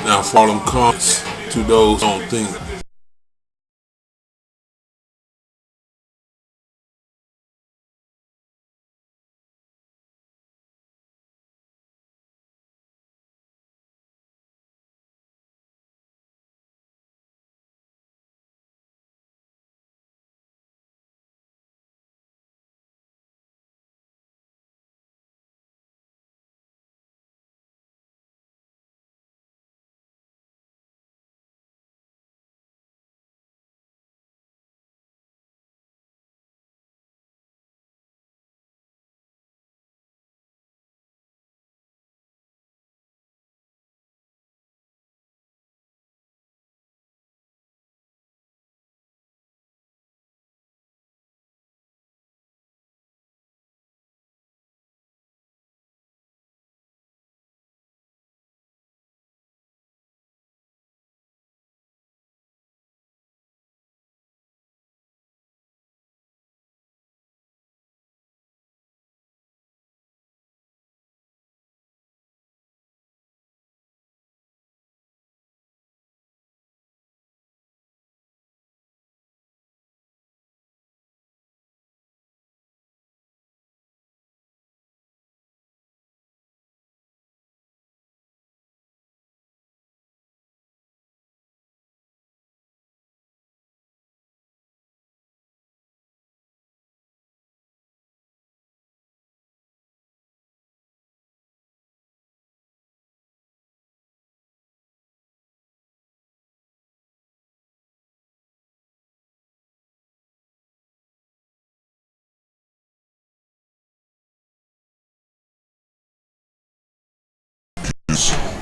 Now, for all them comments to those who don't think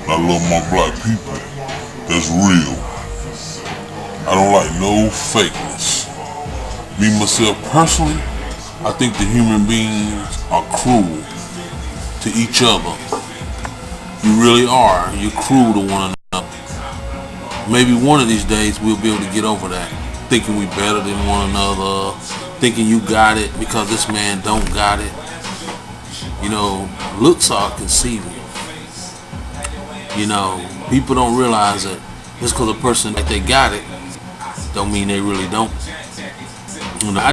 I love my black people. That's real. I don't like no fakeness. Me myself personally, I think the human beings are cruel to each other. You really are. You're cruel to one another. Maybe one of these days we'll be able to get over that. Thinking we better than one another. Thinking you got it because this man don't got it. You know, looks are conceiving. You know, people don't realize that just because a person that they got it don't mean they really don't. You know,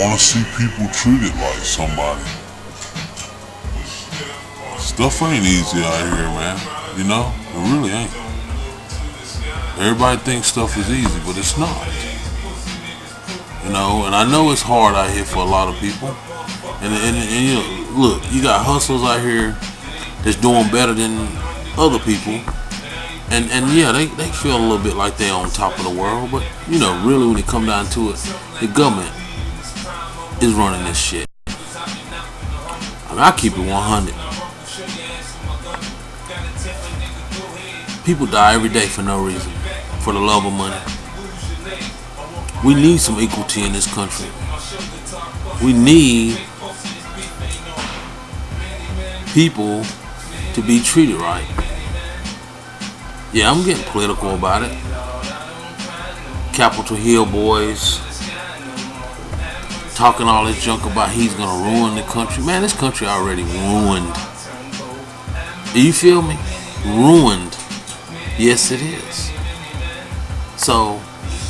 want to see people treated like somebody. Stuff ain't easy out here, man. You know, it really ain't. Everybody thinks stuff is easy, but it's not. You know, and I know it's hard out here for a lot of people. And you know, look, you got hustlers out here that's doing better than other people. And yeah, they feel a little bit like they're on top of the world. But, you know, really when it come down to it, the government is running this shit. I mean, I keep it 100. People die every day for no reason, for the love of money. We need some equality in this country. We need people to be treated right. Yeah, I'm getting political about it. Capitol Hill boys talking all this junk about he's gonna ruin the country. Man, this country already ruined. Do you feel me? Ruined. Yes, it is. So,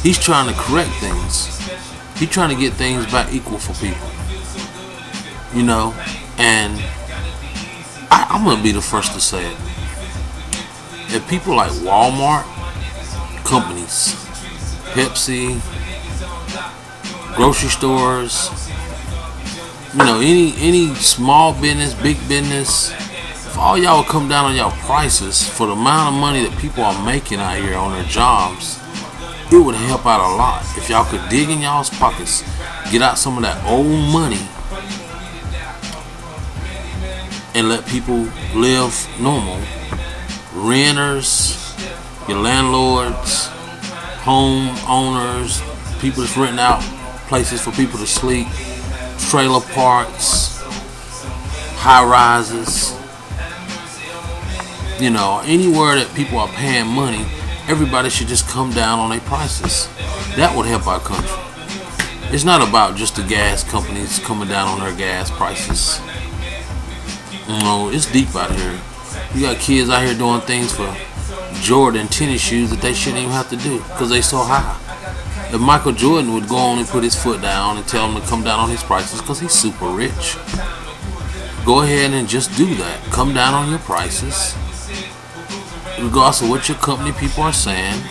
he's trying to correct things. He's trying to get things back equal for people. You know? And I'm going to be the first to say it. If people like Walmart, companies, Pepsi, grocery stores, you know, any small business, big business, if all y'all would come down on y'all prices for the amount of money that people are making out here on their jobs, it would help out a lot. If y'all could dig in y'all's pockets, get out some of that old money, and let people live normal. Renters, your landlords, home owners, people that's renting out places for people to sleep, trailer parks, high rises. You know, anywhere that people are paying money, everybody should just come down on their prices. That would help our country. It's not about just the gas companies coming down on their gas prices. You know, it's deep out here. You got kids out here doing things for Jordan tennis shoes that they shouldn't even have to do because they so high. If Michael Jordan would go on and put his foot down and tell them to come down on his prices because he's super rich, go ahead and just do that. Come down on your prices. Regardless of what your company people are saying,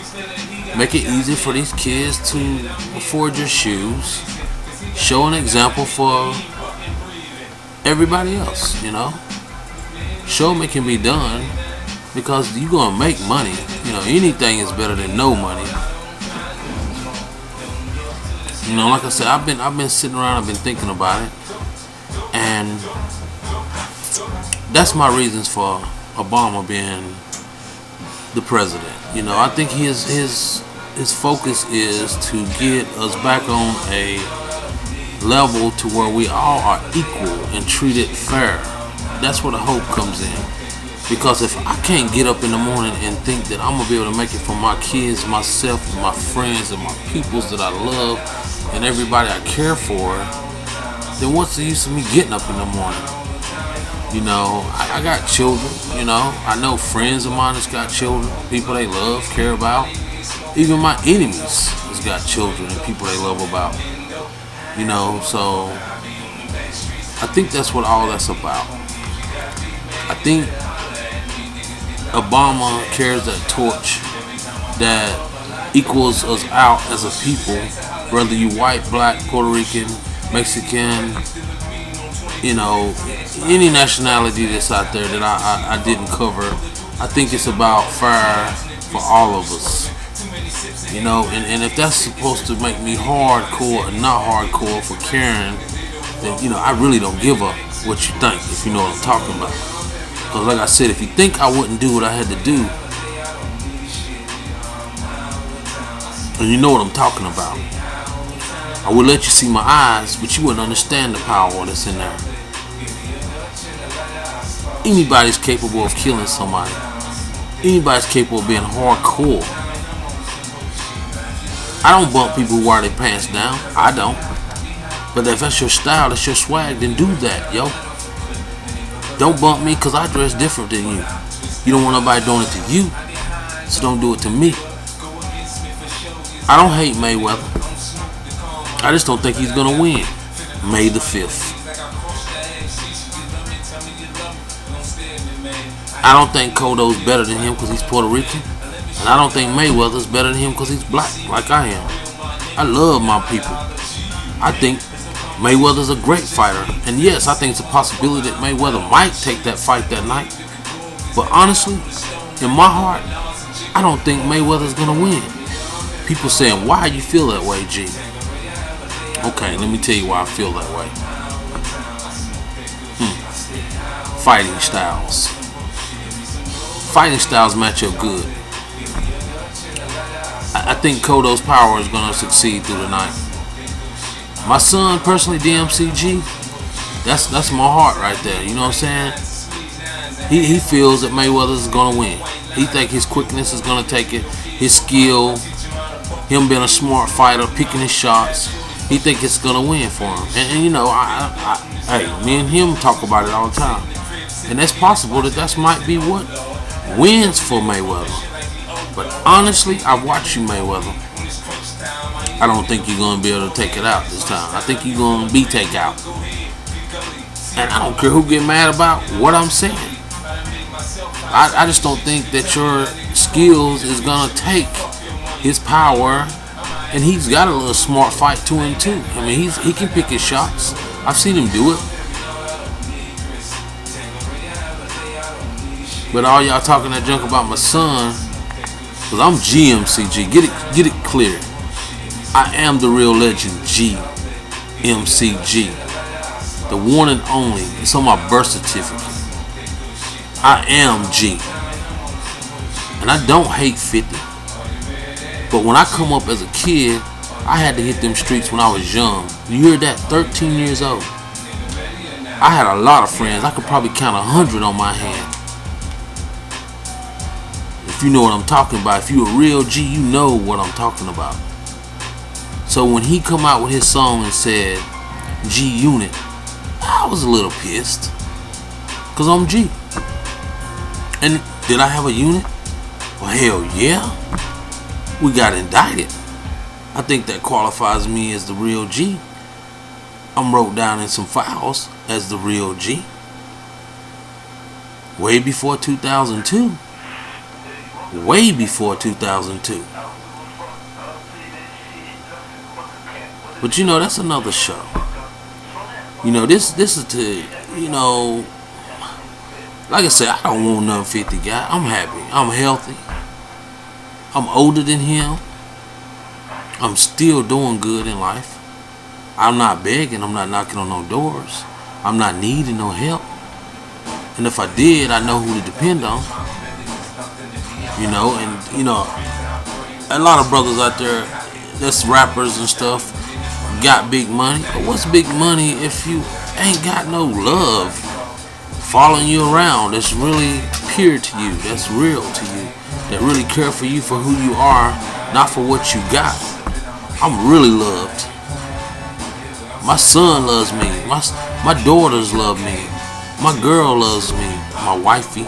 make it easy for these kids to afford your shoes. Show an example for everybody else, you know. Show them it can be done because you're going to make money. You know, anything is better than no money. You know, like I said, I've been sitting around, I've been thinking about it. And that's my reasons for Obama being the president. You know, I think his focus is to get us back on a level to where we all are equal and treated fair. That's where the hope comes in. Because if I can't get up in the morning and think that I'm gonna be able to make it for my kids, myself, and my friends, and my peoples that I love, and everybody I care for, then what's the use of me getting up in the morning? You know, I got children, you know. I know friends of mine that's got children, people they love, care about. Even my enemies has got children and people they love about. You know, so I think that's what all that's about. I think Obama carries that torch that equals us out as a people, whether you white, black, Puerto Rican, Mexican, you know, any nationality that's out there that I didn't cover. I think it's about fair for all of us. You know, and if that's supposed to make me hardcore and not hardcore for caring, then, you know, I really don't give a what you think, if you know what I'm talking about. Because like I said, if you think I wouldn't do what I had to do, and you know what I'm talking about, I would let you see my eyes, but you wouldn't understand the power that's in there. Anybody's capable of killing somebody. Anybody's capable of being hardcore. I don't bump people who wear their pants down. I don't. But if that's your style, that's your swag, then do that, yo. Don't bump me because I dress different than you. You don't want nobody doing it to you, so don't do it to me. I don't hate Mayweather. I just don't think he's going to win. May the 5th. I don't think Cotto's better than him because he's Puerto Rican. And I don't think Mayweather's better than him because he's black, like I am. I love my people. I think Mayweather's a great fighter. And yes, I think it's a possibility that Mayweather might take that fight that night. But honestly, in my heart, I don't think Mayweather's going to win. People saying, why you feel that way, G? Okay, let me tell you why I feel that way. Fighting styles. Fighting styles match up good. I think Cotto's power is going to succeed through the night. My son, personally, GmcG, that's my heart right there. You know what I'm saying? He feels that Mayweather is going to win. He think his quickness is going to take it. His skill, him being a smart fighter, picking his shots. He think it's going to win for him. And you know, hey, me and him talk about it all the time. And that's possible that might be what wins for Mayweather. But honestly, I watch you, Mayweather. I don't think you're going to be able to take it out this time. I think you're going to be take out. And I don't care who get mad about what I'm saying. I just don't think that your skills is going to take his power. And he's got a little smart fight to him too. I mean, he can pick his shots. I've seen him do it. But all y'all talking that junk about my son, because I'm GmcG. Get it clear. I am the real legend, GmcG. The one and only. It's on my birth certificate. I am G. And I don't hate 50. But when I come up as a kid, I had to hit them streets when I was young. You hear that? 13 years old. I had a lot of friends. I could probably count 100 on my hand. If you know what I'm talking about, if you a real G, you know what I'm talking about. So when he come out with his song and said G Unit, I was a little pissed. Because I'm G. And did I have a unit? Well, hell yeah. We got indicted. I think that qualifies me as the real G. I'm wrote down in some files as the real G. Way before 2002. Way before 2002. But you know, that's another show. You know, this is to, you know, like I said, I don't want none 50 guy. I'm happy. I'm healthy. I'm older than him. I'm still doing good in life. I'm not begging. I'm not knocking on no doors. I'm not needing no help. And if I did, I know who to depend on. You know, and you know, a lot of brothers out there that's rappers and stuff got big money. But what's big money if you ain't got no love following you around that's really pure to you, that's real to you, that really care for you for who you are, not for what you got. I'm really loved. My son loves me. My daughters love me. My girl loves me. My wifey.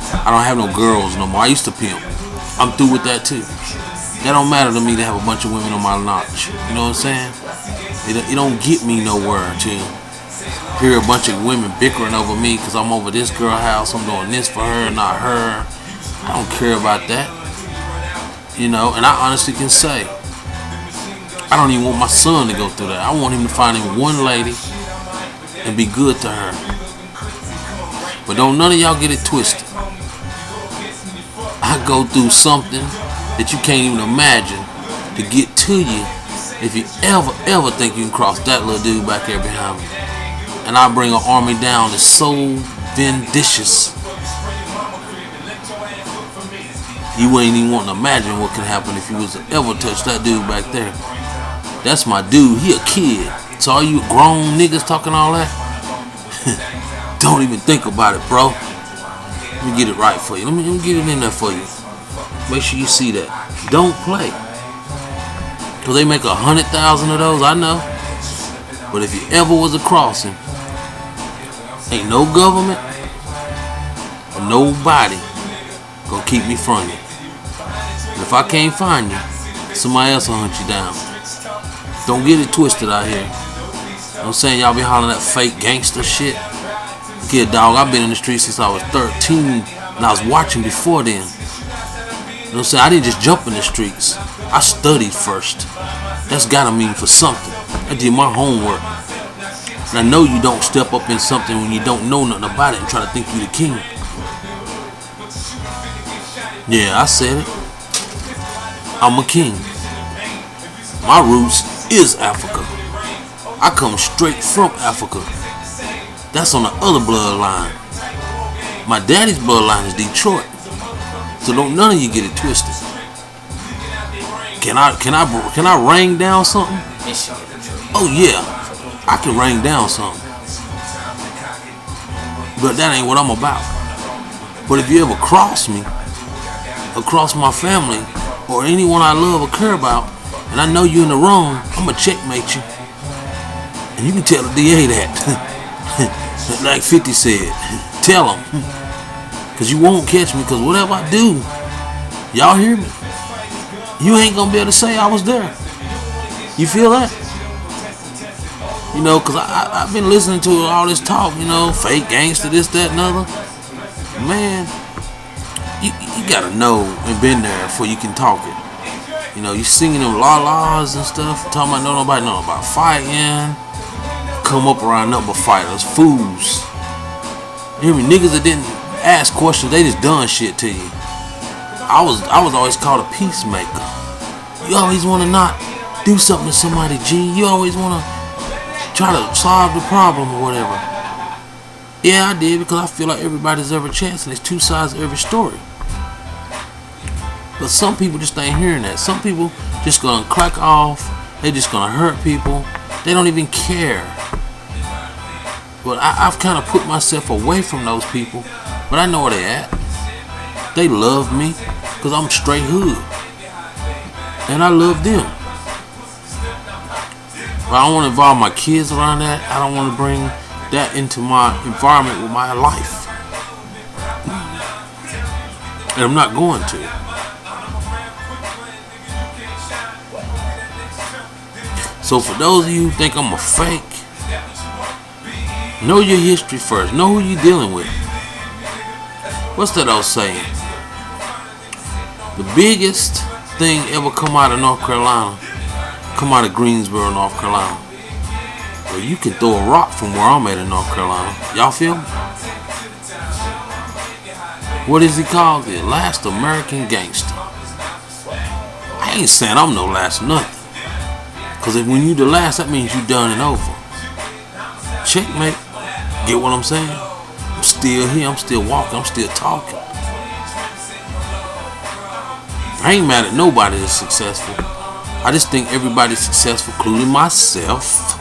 I don't have no girls no more. I used to pimp. I'm through with that too. That don't matter to me to have a bunch of women on my notch. You know what I'm saying? It don't get me nowhere to hear a bunch of women bickering over me because I'm over this girl house. I'm doing this for her, not her. I don't care about that. You know, and I honestly can say, I don't even want my son to go through that. I want him to find him one lady and be good to her. But don't none of y'all get it twisted. I go through something that you can't even imagine to get to you if you ever think you can cross that little dude back there behind me. And I bring an army down that's so vindicious. You ain't even want to imagine what could happen if you was to ever touch that dude back there. That's my dude. He a kid. So all you grown niggas talking all that, don't even think about it, bro. Let me get it right for you. Let me get it in there for you. Make sure you see that. Don't play. Cause they make 100,000 of those, I know. But if you ever was a crossing, ain't no government or nobody gonna keep me from you. And if I can't find you, somebody else will hunt you down. Don't get it twisted out here. know what I'm saying? Y'all be hollering that fake gangster shit. Kid, dog, I've been in the streets since I was 13, and I was watching before then. You know what I'm saying? I didn't just jump in the streets. I studied first. That's gotta mean for something. I did my homework. And I know you don't step up in something when you don't know nothing about it and try to think you the king. Yeah, I said it. I'm a king. My roots is Africa. I come straight from Africa. That's on the other bloodline. My daddy's bloodline is Detroit. So don't none of you get it twisted. Can I rain down something? Oh yeah, I can rain down something. But that ain't what I'm about. But if you ever cross me, across my family, or anyone I love or care about, and I know you in the wrong, I'ma checkmate you. And you can tell the DA that. Like 50 said, tell him. Cause you won't catch me, cause whatever I do, y'all hear me? You ain't gonna be able to say I was there. You feel that? You know, cause I've been listening to all this talk, you know, fake gangster, this, that, and other. Man, you gotta know and been there before you can talk it. You know, you singing them la-las and stuff, talking about nobody know about fighting. Come up around nothing but fighters, fools. You hear me? Niggas that didn't ask questions, they just done shit to you. I was always called a peacemaker. You always want to not do something to somebody, G. You always want to try to solve the problem or whatever. Yeah, I did, because I feel like everybody deserves a chance, and there's two sides to every story. But some people just ain't hearing that. Some people just gonna crack off. They just gonna hurt people. They don't even care. But I've kind of put myself away from those people. But I know where they at. They love me because I'm straight hood. And I love them. But I don't want to involve my kids around that. I don't want to bring that into my environment with my life. And I'm not going to. So for those of you who think I'm a fake, know your history first. Know who you're dealing with. What's that old saying? The biggest thing ever come out of North Carolina, come out of Greensboro, North Carolina. Well, you can throw a rock from where I'm at in North Carolina. Y'all feel me? What is he called? The last American gangster. I ain't saying I'm no last nothing. Because if when you the last, that means you done and over. Checkmate. Get what I'm saying? I'm still here. I'm still walking. I'm still talking. I ain't mad at nobody that's successful. I just think everybody successful, including myself,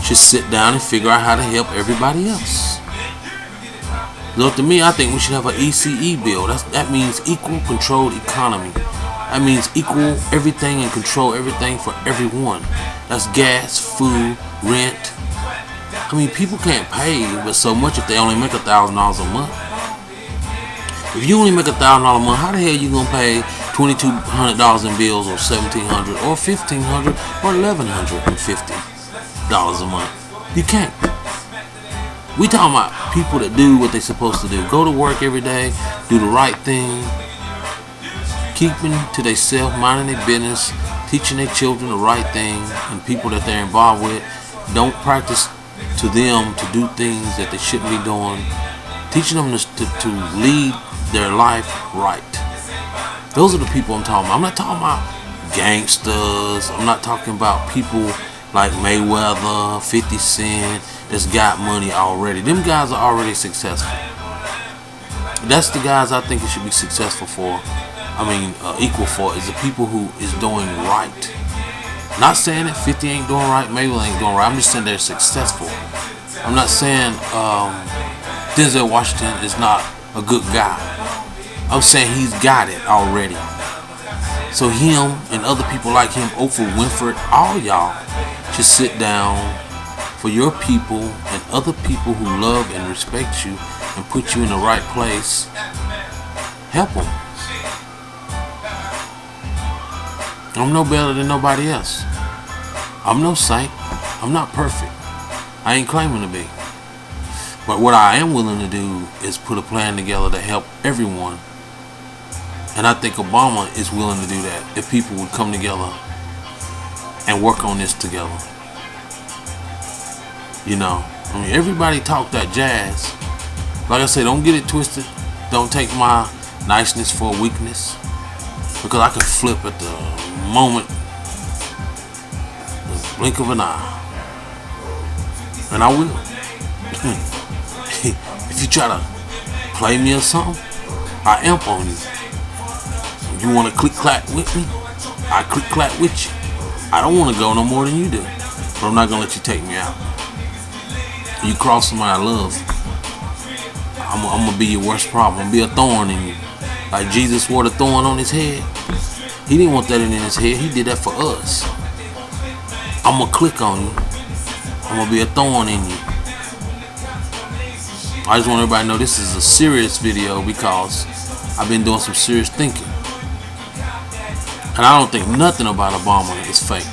should sit down and figure out how to help everybody else. So to me, I think we should have an ECE bill. That means equal controlled economy. That means equal everything and control everything for everyone. That's gas, food, rent. I mean, people can't pay but so much if they only make $1,000 a month. If you only make $1,000 a month, how the hell you gonna pay $2,200 in bills, or $1,700, or $1,500, or $1,150 a month? You can't. We talking about people that do what they're supposed to do. Go to work every day, do the right thing, keeping to themselves, minding their business, teaching their children the right thing, and people that they're involved with don't practice to them to do things that they shouldn't be doing, teaching them to lead their life right. Those are the people I'm talking about. I'm not talking about gangsters. I'm not talking about people like Mayweather, 50 Cent, that's got money already. Them guys are already successful. That's the guys I think it should be successful for. Equal for is the people who is doing right. Not saying that 50 ain't doing right, Mayweather ain't doing right. I'm just saying they're successful. I'm not saying Denzel Washington is not a good guy. I'm saying he's got it already. So him and other people like him, Oprah Winfrey, all y'all should sit down for your people and other people who love and respect you and put you in the right place. Help them. I'm no better than nobody else. I'm no saint. I'm not perfect. I ain't claiming to be. But what I am willing to do is put a plan together to help everyone. And I think Obama is willing to do that if people would come together and work on this together. You know, I mean, everybody talk that jazz. Like I said, don't get it twisted. Don't take my niceness for a weakness, because I can flip at the moment, the blink of an eye. And I will. If you try to play me or something, I amp on you. You want to click clack with me? I click clack with you. I don't want to go no more than you do, but I'm not gonna let you take me out. You cross somebody I love, I'm gonna be your worst problem. I'm gonna be a thorn in you. Like Jesus wore the thorn on his head. He didn't want that in his head. He did that for us. I'm gonna click on you. I'm gonna be a thorn in you. I just want everybody to know this is a serious video because I've been doing some serious thinking. And I don't think nothing about Obama is fake.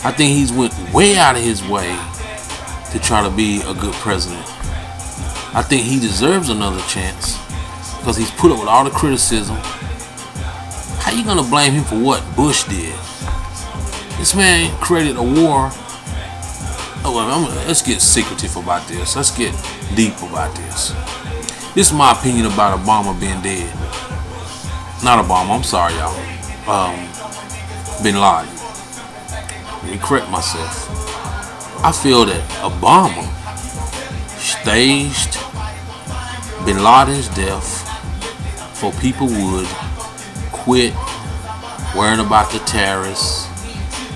I think he's went way out of his way to try to be a good president. I think he deserves another chance because he's put up with all the criticism. How you gonna blame him for what Bush did? This man created a war. Let's get secretive about this. Let's get deep about this. This is my opinion about Obama being dead. Not Obama, I'm sorry, y'all. Bin Laden. Let me correct myself. I feel that Obama staged Bin Laden's death so people would quit worrying about the terrorists,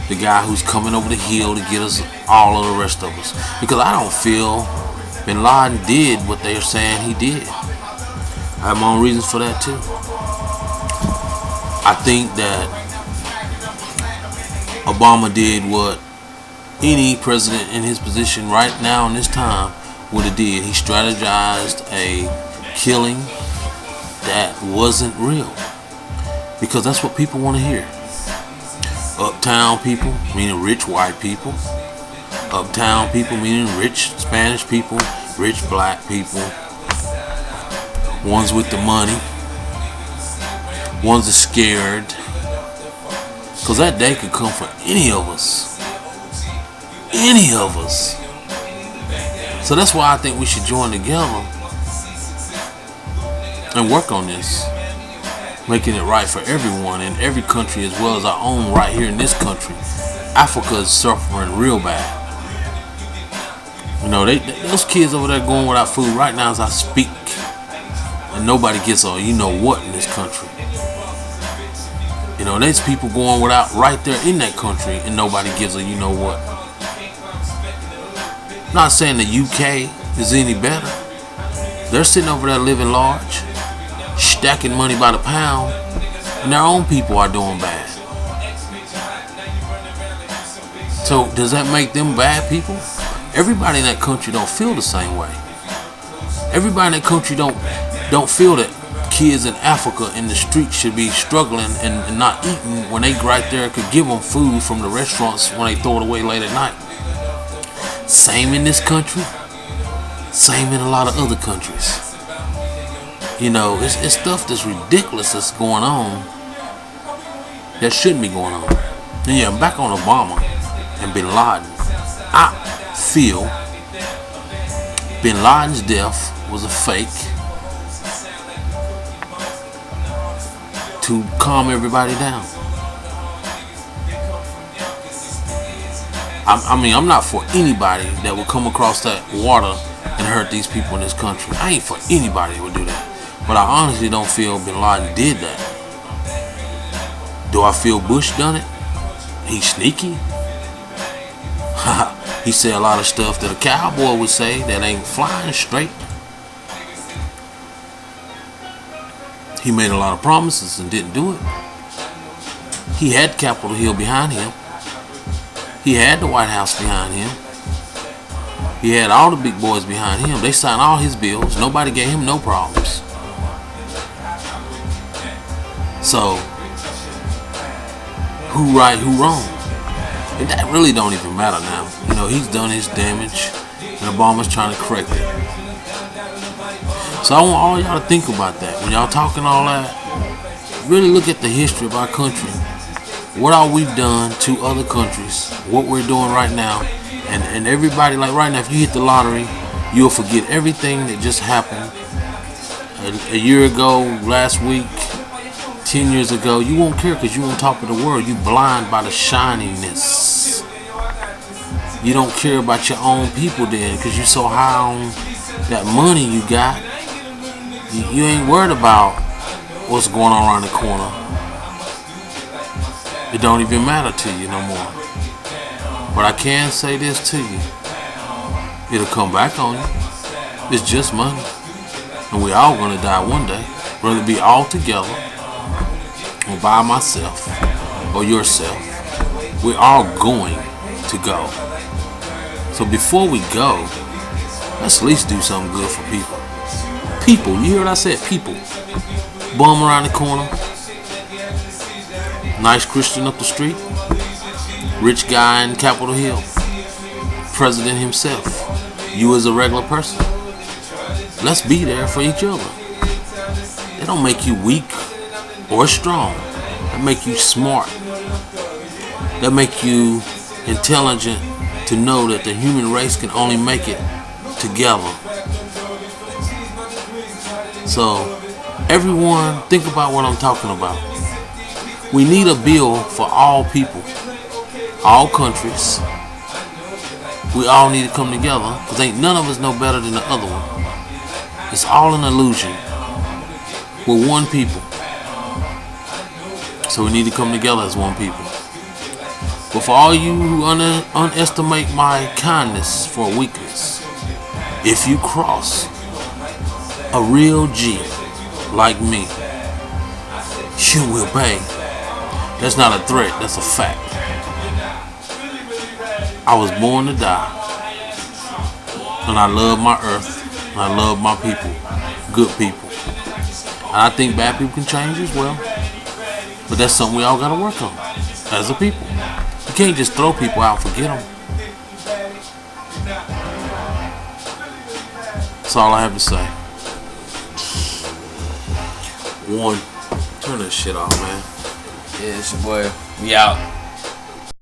the guy who's coming over the hill to get us, all of the rest of us. Because I don't feel Bin Laden did what they're saying he did. I have my own reasons for that too. I think that Obama did what any president in his position right now in this time would have did. He strategized a killing that wasn't real, because that's what people want to hear. Uptown people, meaning rich white people. Uptown people, meaning rich Spanish people, rich black people. Ones with the money. Ones that are scared. Because that day could come for any of us. Any of us. So that's why I think we should join together and work on this, making it right for everyone in every country as well as our own right here in this country. Africa is suffering real bad. You know, those kids over there going without food right now as I speak, and nobody gets a you know what in this country. You know, there's people going without right there in that country and nobody gives a you know what. I'm not saying the UK is any better. They're sitting over there living large, stacking money by the pound, and their own people are doing bad. So does that make them bad people? Everybody in that country don't feel the same way. Everybody in that country don't feel that kids in Africa in the streets should be struggling and not eating when they right there could give them food from the restaurants when they throw it away late at night. Same in this country, same in a lot of other countries. You know, it's stuff that's ridiculous that's going on that shouldn't be going on. And yeah, back on Obama and Bin Laden. I feel Bin Laden's death was a fake to calm everybody down. I mean, I'm not for anybody that would come across that water and hurt these people in this country. I ain't for anybody that would do that. But I honestly don't feel Bin Laden did that. Do I feel Bush done it? He's sneaky. He said a lot of stuff that a cowboy would say that ain't flying straight. He made a lot of promises and didn't do it. He had Capitol Hill behind him. He had the White House behind him. He had all the big boys behind him. They signed all his bills. Nobody gave him no problems. So, who right, who wrong? And that really don't even matter now. You know, he's done his damage. and Obama's trying to correct it. So I want all y'all to think about that. When y'all talking all that, really look at the history of our country. What all we've done to other countries, what we're doing right now, and everybody, like right now, if you hit the lottery, you'll forget everything that just happened a year ago, last week, 10 years ago. You won't care because you're on top of the world. You blind by the shininess. You don't care about your own people then because you're so high on that money you got. You ain't worried about what's going on around the corner. It don't even matter to you no more. But I can say this to you. It'll come back on you. It's just money. And we all gonna die one day. Whether it be all together or by myself or yourself. We're all going to go. So before we go, let's at least do something good for people. People, you hear what I said? People. Bum around the corner. Nice Christian up the street. Rich guy in Capitol Hill. President himself. You as a regular person. Let's be there for each other. They don't make you weak or strong. They make you smart. They make you intelligent to know that the human race can only make it together. So, everyone, think about what I'm talking about. We need a bill for all people, all countries. We all need to come together because ain't none of us know better than the other one. It's all an illusion. We're one people. So we need to come together as one people. But for all you who underestimate my kindness for weakness, if you cross a real G like me, you will pay. That's not a threat, that's a fact. I was born to die. And I love my earth. And I love my people. Good people. And I think bad people can change as well. But that's something we all got to work on as a people. You can't just throw people out and forget them. That's all I have to say. One. Turn this shit off, man. Yeah, it's your boy. We out.